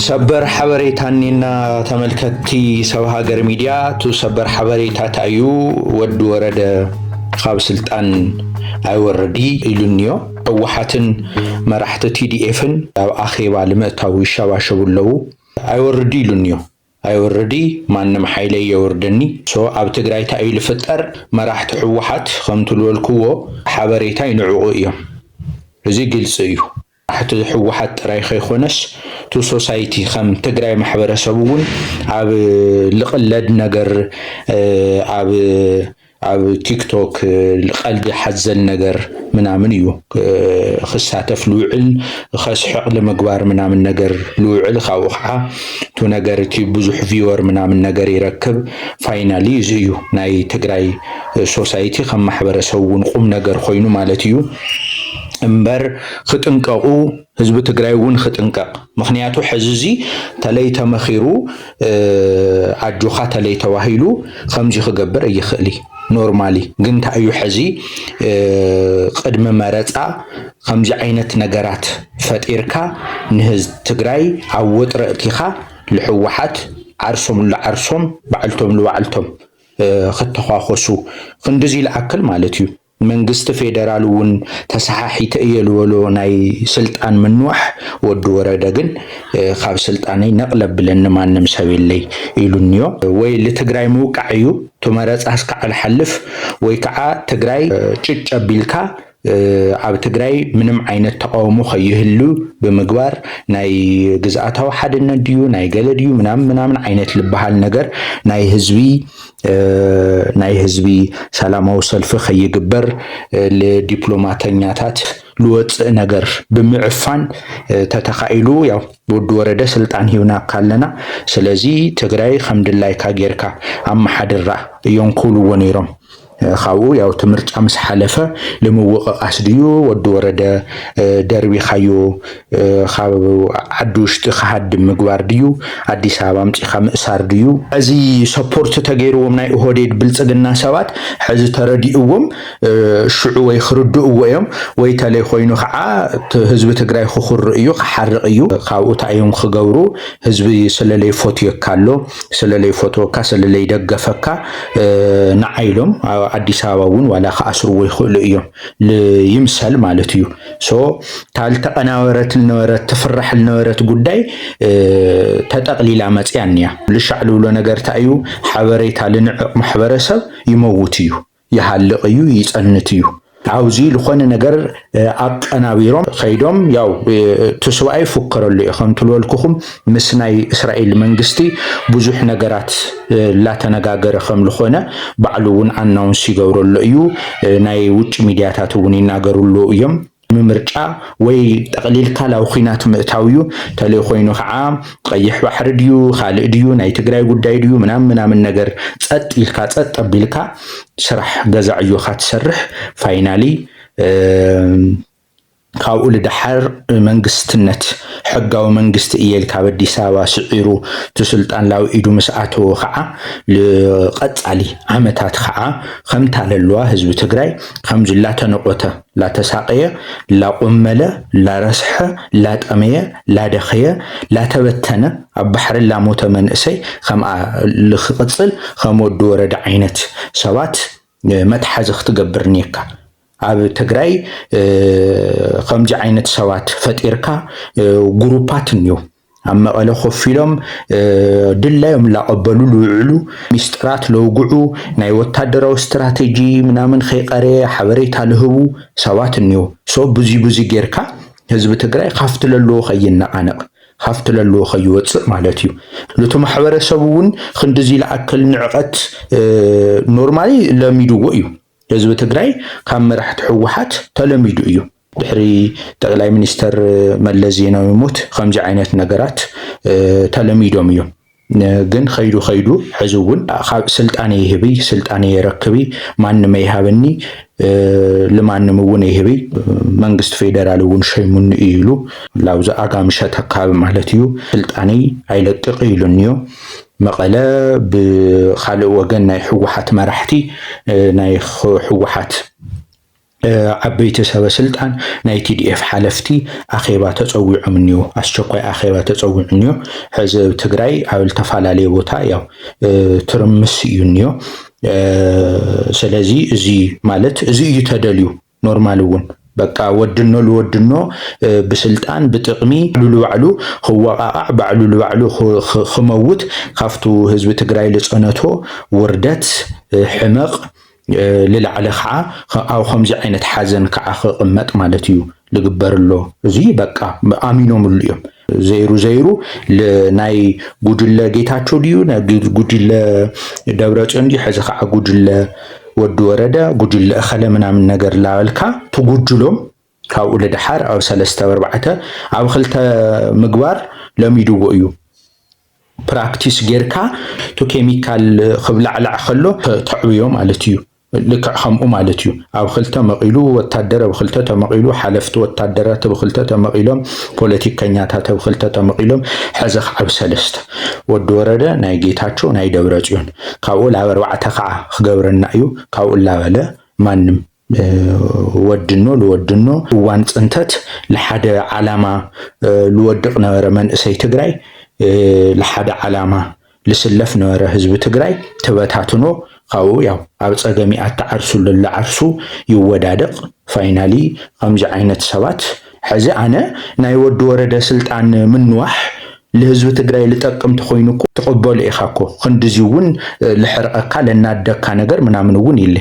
ሰበር ሓበሬታኒና ተመልከቲ ሰብ ሃገር ሚድያ ቱ ሰበር ሓበሬታ ታዩ ወድ ወረደ ካብ ስልጣን አይወርዲ ኢሉኒዮ ህወሓትን መራሕቲ ቲዲኤፍን ኣብ ኣኼባ ልምእታው ይሻባሸቡለው አይወርዲ ኢሉኒዮ አይወርዲ ማንም ሓይለ የወርደኒ ሶ ኣብ ትግራይ ታዩ ልፍጠር መራሕቲ ህወሓት ከምትልወልክዎ ሓበሬታ ይንዕቁ እዮም እዚ ግልጽ እዩ حتى حوحات رايخ يخونس تو سوسايتي خم تجري محبر سبون عب لقلد نجر عب تيك توك القلد حزل نجر من عمنيو خسات فلوعل خس حقل مقبار من عمن نجر لوعل خوخها تو نجر تي بزح فيور من عمن نجر يركب فاينالي زيو ناي تجري سوسايتي خم محبر سبون قم نجر خوينو مالتيو امبر خطنققو حزب تግራይ ውን خطنقق ምክንያቱ ሕዝዚ ተለይ ተመኺሩ አጆኻ ተለይ ተዋሂሉ ከምዚ ክገብር ይኽእሊ ኖርማሊ ግን ታዩ ሕዚ ቅድመ መረፃ ከምዚ ዓይነት ነገራት ፈጢርካ ንህዝብ ትግራይ አወጥረእቲኻ ለሕወሓት ዓርሶም ለዓርሶም ባዕልቶም ለባዕልቶም ከተኻኸሱ ክንድዚ ለአክል ማለት እዩ መንግስት ፌደራል ውን ተሳሒተ የልወሎ ናይ ስልጣን ምንዋሕ ወድ ወረደ ግን ካብ ስልጣነይ ነቅለብለን ማንም ሰብየለይ ኢሉኒዮ ወይ ለትግራይ መውቃዕዩ ተመረጻስ ከዓል ሐልፍ ወይ ከዓ ትግራይ ጭጨቢልካ ኣብ ትግራይ ምንም ዓይነት ተቃውሞ ከይህሉ በመግባር ናይ ግዛአታው ሓድነት ድዩ ናይ ገለድዩ ምናምን ዓይነት ልበሃል ነገር ናይ ህዝቢ ሰላማዊ ሰልፍ ከይግበር ለዲፕሎማተኛታት ልወጽ ነገር ብምዕፋን ተተኻኢሉ ያው ወድ ወረደ ስልጣን ሂውና ካለና ስለዚ ትግራይ ከምድላይ ካጌርካ አማሓድራ ይንኩሉ ወኔሮም خاو ያው ትምርጫ መስሐለፈ ለመወቀቃስ ድዩ ወድ ወረደ ደርቢ ኻዩ ኻው አዱሽት ኻድ ምግባር ድዩ አዲስ አበባ ምጽኻ ምእሳር ድዩ እዚ ሰፖርት ተገይሩዎም ናይ ኦህዴድ ብልጽግና ሰባት ሕዚ ተረዲኡዎም ሽዑ ወይ ክርድኡዎም ወይ ተለይ ኮይኑ ኸዓ ህዝብ ትግራይ ክኹር እዩ ክሓርቕ እዩ ኻው ታዮም ክገብሩ ህዝብ ስለለይ ፎቶ ይካሎ ስለለይ ፎቶ ካሰለለይ ደገፈካ ንዓይሎም አዲስ አበባ ውን ዋላ ከአስሩ ወይ ኹሉ እዮም ለይምሰል ማለት እዩ ሶ ታልተቀናወረት ለወረት ተፈራህ ለወረት ጉዳይ ተጠቅሊላ መጽያንያ ለሻዕሉ ሎ ነገር ታዩ ሓበሬታ ለንዕቅ ማህበረሰብ ይመውት እዩ ይሃልቅ እዩ ይጸንት እዩ አውዚ ለኾነ ነገር አቀናቢሮም ኸይዶም ያው ተስዋይ ፍከረሉ ይኸምትልወልኩም ምስናይ እስራኤል መንግስቲ ብዙሕ ነገራት ላተነጋገረ ከም ለኾነ ባዕሉውን አናውንስ ይገብረሉ እዩ ናይ ውጭ ሚዲያታት ውን ይናገሩሉ እዮም ምምርጫ ወይ ተቅሊል ካላው ኺናት ምእታውዩ ተለይ ኮይኑ ኸዓ ቀይሕ ባሕር ድዩ ካልእ ድዩ ናይ ትግራይ ጉዳይ ድዩ ምናምን ነገር ጸጥ ኢልካ ጸጥ ቢልካ ስራሕ ገዛዕዩ ካትሰርሕ ፋይናሊ ካብኡ ለዳሕር መንግስትነት ሕጋው መንግስት ኢልካ በዲስ አበባ ስዒሩ ተስልጣን ላው ኢዱ መስአቶ ኸዓ ለቀጻሊ ዓመታት ኸዓ ከምታለልዋ ህዝብ ትግራይ ከምዝላ ተነቆተ لا تساقية لا قملة لا رسحة لا تأمية لا دخية لا تبتنة بحر لا موت من أسي خم لخقصل خم الدورة دعينت سوات متحز اختقبرنيكا عب تجري خم جعينت سوات فتيركا جروبات نيو أما على خفيلهم دلهم لا قبلوا لعلو مسترات لوجعوا نايوت تدروا استراتيجي من خيقري حبريت هالهو سوات النيو سو بزي جيركا حزب تجري خفت للو خينا عنق خفت للو خيوت مالتيو لتو محبرسبون خندزي لأكل نعقت نورمالي لميدو حزب تجري كم راح تحوحات تلميدو ድሕሪ ጠቅላይ ሚኒስተር መለስ ዜናዊ ሞት ከምዚ ዓይነት ነገራት ተለሚዶም እዮም ግን ኸይዱ ሕዝቡን ስልጣኔ ይህቢ ስልጣኔ ይረክቢ ማንም ይሃብኒ ለማንም ውን ይህቢ መንግስት ፌደራል ውን ሸይሙን ይሉ ላውዛ አጋምሸት አካባቢ ማለት እዩ ስልጣኔ አይለቅቅ ይሉንዮ መቀለ በኻልእ ወገን ናይ ህወሓት መራሕቲ ናይ ህወሓት ዓበይቲ ሰበስልጣን ናይ ቲዲኤፍ ሓለፍቲ ኣኼባ ተፀዊዖም እኒኦ ኣስቸኳይ ኣኼባ ተፀዊዑ እኒኦ ሕዚ ትግራይ ኣብ ዝተፈላለየ ቦታ ያው ትርምስ እዩ እኒኦ ስለዚ እዚ ማለት እዚ እዩ ተደልዩ ኖርማል እውን በቃ ወድኖ ልወድኖ ብስልጣን ብጥቅሚ ባዕሉ ክወቃቃዕ ባዕሉ ባዕሉ ክመውት ካብቱ ህዝቢ ትግራይ ዝፀነቶ ውርደት ሕመቕ ልላዕለ ከዓ ኣብ ከምዚ ዓይነት ሓዘን ከዓ ክቕመጥ ማለት እዩ ልግበርሎ እዚ በቃ ኣሚኖምሉ እዮም ዘይሩ ናይ ጉጅለ ጌታቸው ድዩ ጉጅለ ደብረጽዮን ድዩ ሕዚ ከዓ ጉጅለ ወዲ ወረደ ጉጅለ እኸለ ምናምን ነገር ላበልካ ትጉጅሎም ካብኡ ልድሓር ኣብ 3-4 ኣብ 2 ምግባር ለሚድዎ እዩ ፕራክቲስ ጌርካ ቱ ኬሚካል ክብላዕላዕ ከሎ ተዕብዮ ማለት እዩ ልክዕ ከምኡ ማለት እዩ ኣብ 2 መቂሉ ወታደር ኣብ 2 ተመቂሉ ሓለፍቲ ወታደራት ኣብ 2 ተመቂሎም ፖለቲከኛታት ኣብ 2 ተመቂሎም ሕዚ ኣብ 3 ወዲ ወረደ ናይ ጌታቸው ናይ ደብረጽዮን ካብኡ ላብ 4 ከዓ ክገብረና እዩ ካብኡ ላበለ ማንም ወድኖ ልወድኖ እዋን ፅንተት ለሓደ ዓላማ ልወድቕ ነበረ መንእሰይ ትግራይ ለሓደ ዓላማ ልስለፍ ነበረ ህዝቢ ትግራይ ተበታትኖ ካብኡ ያው ኣብ ፀገሚ ኣተዓርሱ ልዓርሱ ይወዳደቕ ፋይናሊ ከምዚ ዓይነት ሰባት ሕዚ ኣነ ናይ ወዲ ወረደ ስልጣን ምንዋሕ ለህዝቢ ትግራይ ልጠቅምቲ ኮይኑ እኮ ተቀበሉ ኢኻ እኮ ክንድዚ እውን ልሕርቀካ ለናደካ ነገር ምናምን እውን ኢለ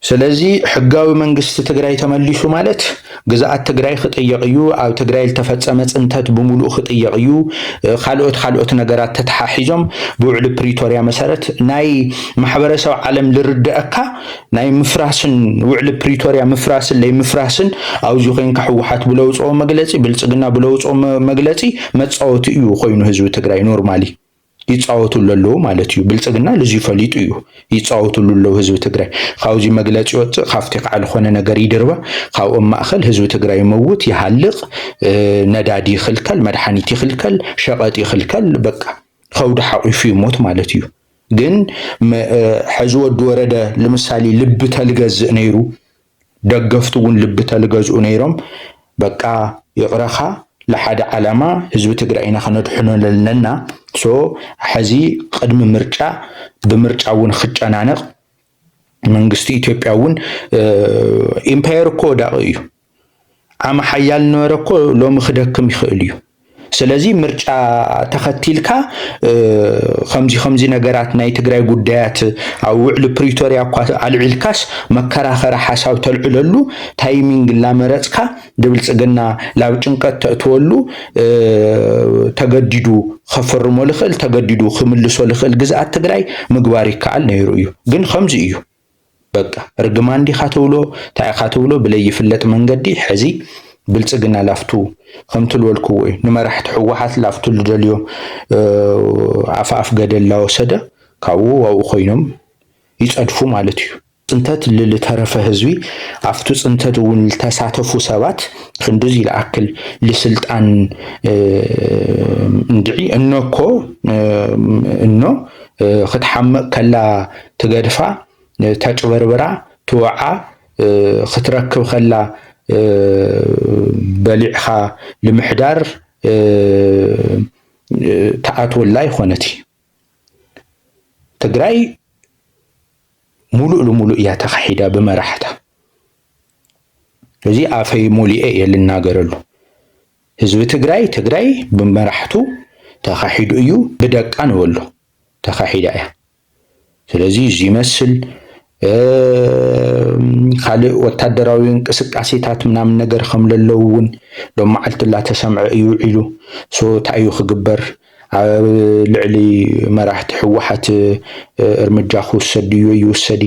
ስለዚ ሕጋዊ መንግስቲ ትግራይ ተመሊሱ ማለት ግዛኣት ትግራይ ክጥየቅ እዩ ኣብ ትግራይ ዝተፈጸመ ፅንተት ብሙሉእ ክጥየቅ እዩ ካልኦት ነገራት ተተሓሒዞም ብውዕል ፕሪቶሪያ መሰረት ናይ ማሕበረሰብ ዓለም ልርድአካ ናይ ምፍራስን ውዕል ፕሪቶሪያ ምፍራስን ለይምፍራስን ኣብዚ ኮይንካ ሕወሓት ብለውፅኦ መግለፂ ብልጽግና ብለውፅኦ መግለፂ መጻወቲ እዩ ኮይኑ ህዝቢ ትግራይ ኖርማሊ ይጻወቱሉ ኣለዉ ማለት እዩ ብልጽግና ለዚ ፈሊጡ እዩ ይጻወቱሉ ኣለዉ ህዝቢ ትግራይ ካብዚ መግለፂ ወፅእ ካብቲ ቃል ኾነ ነገር ይድርባ ካብኡ ማእኸል ህዝቢ ትግራይ ይመውት ይሃልቕ ነዳዲ ይኽልከል መድሓኒት ይኽልከል ሸቐጥ ይኽልከል በቃ ከውዲ ሓቂፉ ይሞት ማለት እዩ ግን ሕዚ ወዲ ወረደ ለምሳሌ ልብ ተልገዝእ ነይሩ ደገፍቱ እውን ልብ ተልገዝኡ ነይሮም በቃ ይቕረኻ ለሓደ ዓላማ ህዝቢ ትግራይና ከነድሕኖ ለለና ሶ ሕዚ ቅድሚ ምርጫ ብምርጫ እውን ክጨናነቕ መንግስቲ ኢትዮጵያ እውን ኢምፓየር እኮ ዳቕ እዩ ዓመ ሓያል ነበረ እኮ ሎሚ ክደክም ይኽእል እዩ ስለዚ ምርጫ ተኸቲልካ ከምዚ ነገራት ናይ ትግራይ ጉዳያት ኣብ ውዕል ፕሪቶሪያ እኳ ኣልዒልካስ መከራኸሪ ሓሳብ ተልዕለሉ ታይሚንግ ላመረፅካ ብልጽግና ላብ ጭንቀት ተእትወሉ ተገዲዱ ከፈርሞ ልኽእል ተገዲዱ ክምልሶ ልኽእል ግዛኣት ትግራይ ምግባር ይከኣል ነይሩ እዩ ግን ከምዚ እዩ በቃ ርግማን ዲኻ ትብሎ ታይኻ ትብሎ ብለይፍለጥ መንገዲ ሕዚ ብልጽግና ላፍቱ ከምቲ ልበልክዎ እዩ ንመራሕቲ ሕወሓት ላፍቱ ልደልዮ ኣፍ ገደል ላወሰደ ካብኡ ኣብኡ ኮይኖም ይጸድፉ ማለት እዩ ፅንተት ልተረፈ ህዝቢ ኣፍቱ ፅንተት እውን ልተሳተፉ ሰባት ክንድዚ ይለኣክል ልስልጣን እንድዒ እኖኮ እኖ ክትሓመቕ ከላ ትገድፋ ተጭበርብራ ትወዓ ክትረክብ ከላ በሊዕኻ ልምሕዳር ተኣትወላ ይኾነት ትግራይ ሙሉእ ልሙሉእ እያ ተኻሒዳ ብመራሕታ እዚ ኣፈይ ሙሊኤ እየ ልናገረሉ ህዝቢ ትግራይ ብመራሕቱ ተኻሒዱ እዩ ብደቃ ንበሎ ተኻሒዳ እያ ስለዚ እዚ ይመስል ካልእ ወታደራዊ እንቅስቃሴታት ምናምን ነገር ከም ለለው እውን ሎም መዓልቲ ላተሰምዐ እዩ ኢሉ ሶ ታዩ ክግበር ኣብ ልዕሊ መራሕቲ ሕወሓት እርምጃ ክውሰድ እዩ ይውሰዲ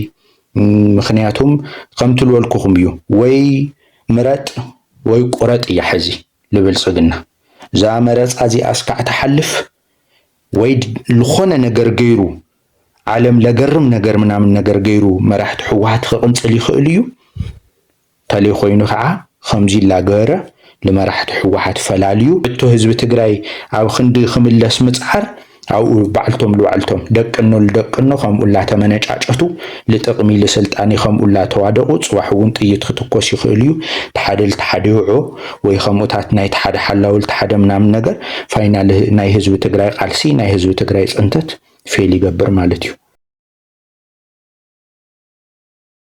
ምክንያቱም ከምቲ ልበልኩኹም እዩ ወይ ምረጥ ወይ ቁረጥ እያ ሕዚ ልብልጽግና እዛ መረፃ እዚኣ እስካዕ ተሓልፍ ወይ ልኾነ ነገር ገይሩ ዓለም ለገርም ነገር ምናምን ነገር ገይሩ መራሕቲ ሕወሓት ክቕንፅል ይኽእል እዩ ተለይ ኮይኑ ከዓ ከምዚ ላገበረ ለመራሕቲ ሕወሓት ፈላልዩ እቶ ህዝቢ ትግራይ ኣብ ክንዲ ክምለስ ምፅዓር أو بعلتم لوعلتم دقنو خم ولا تمنጫጨቱ لጥቅሚ لسلطان خم ولا توادقو صواحون ጥይት ክትኮስ ይኽእልዩ ተሓደል ተሓደውዖ ወይ ከምኡታት ናይ ተሓደ ሓላውል ተሓደ ምናምን ነገር ፋይናል ናይ ህዝቢ ትግራይ ቃልሲ ናይ ህዝቢ ትግራይ ጽንተት ፌል ይገብር ማለት እዩ